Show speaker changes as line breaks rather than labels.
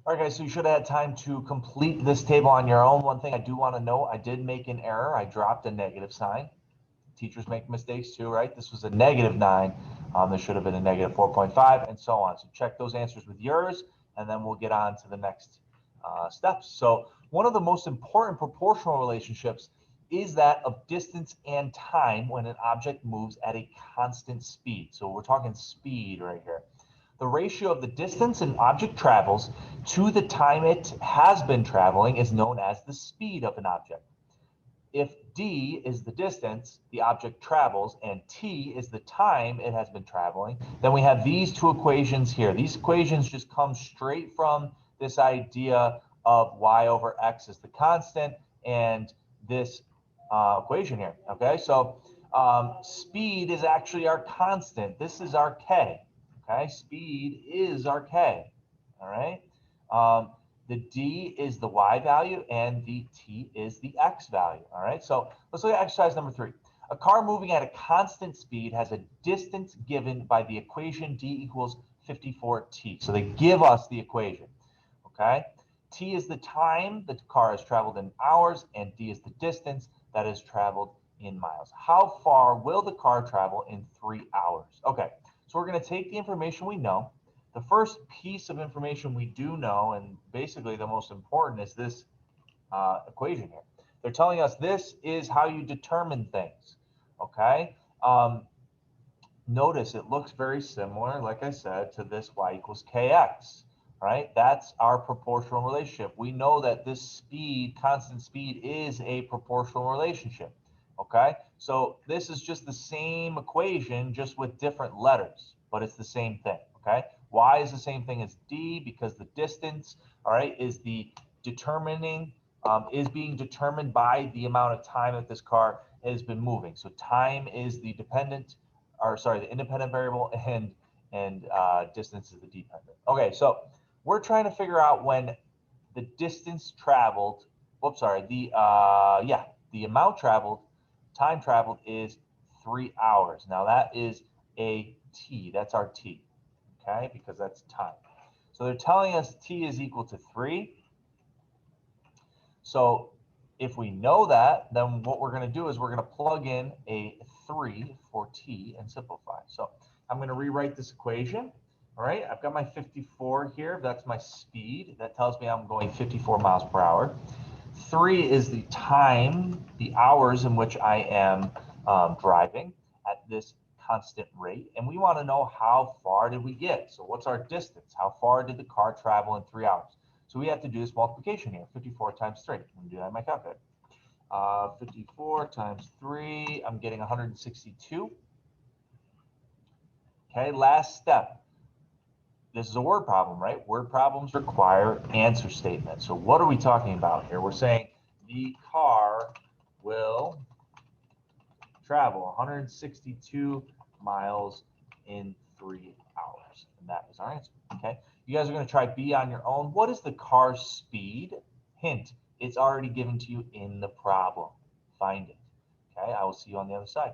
All right, guys, so you should have had time to complete this table on your own. One thing I do want to note, I did make an error. I dropped a negative sign. Teachers make mistakes too, right? This was a -9. There should have been a -4.5 and so on. So check those answers with yours, and then we'll get on to the next steps. So one of the most important proportional relationships is that of distance and time when an object moves at a constant speed. So we're talking speed right here. The ratio of the distance an object travels to the time it has been traveling is known as the speed of an object. If d is the distance the object travels and t is the time it has been traveling, then we have these two equations here. These equations just come straight from this idea of y over x is the constant and this equation here. Okay, so speed is actually our constant. This is our k. Okay, speed is our k. All right. The d is the y value and the t is the x value. All right, so let's look at exercise number 3. A car moving at a constant speed has a distance given by the equation d equals 54t. So they give us the equation. Okay, t is the time the car has traveled in hours and d is the distance that is traveled in miles. How far will the car travel in 3 hours? Okay, so we're going to take the information we know. The first piece of information we do know, and basically the most important, is this equation here. They're telling us this is how you determine things. Okay. Notice it looks very similar, like I said, to this y equals kx. Right? That's our proportional relationship. We know that this speed, constant speed, is a proportional relationship. Okay, so this is just the same equation, just with different letters, but it's the same thing. Okay, y is the same thing as d because the distance, all right, is the determining, is being determined by the amount of time that this car has been moving. So time is the dependent, or sorry, the independent variable, and distance is the dependent. Okay, so we're trying to figure out when the distance traveled. Oops, sorry, the amount traveled. Time traveled is 3 hours. Now that is a t. That's our t, okay, because that's time. So they're telling us t is equal to 3. So if we know that, then what we're going to do is we're going to plug in a 3 for t and simplify. So I'm going to rewrite this equation. All right, I've got my 54 here. That's my speed. That tells me I'm going 54 miles per hour. 3 is the time, the hours in which I am driving at this constant rate. And we want to know how far did we get. So what's our distance? How far did the car travel in 3 hours? So we have to do this multiplication here. 54 times 3. I'm going to do that in my calculator. 54 times 3, I'm getting 162. Okay, last step. This is a word problem, right? Word problems require answer statements. So what are we talking about here? We're saying the car will travel 162 miles in 3 hours. And that is our answer, okay? You guys are going to try B on your own. What is the car's speed? Hint, it's already given to you in the problem. Find it, okay? I will see you on the other side.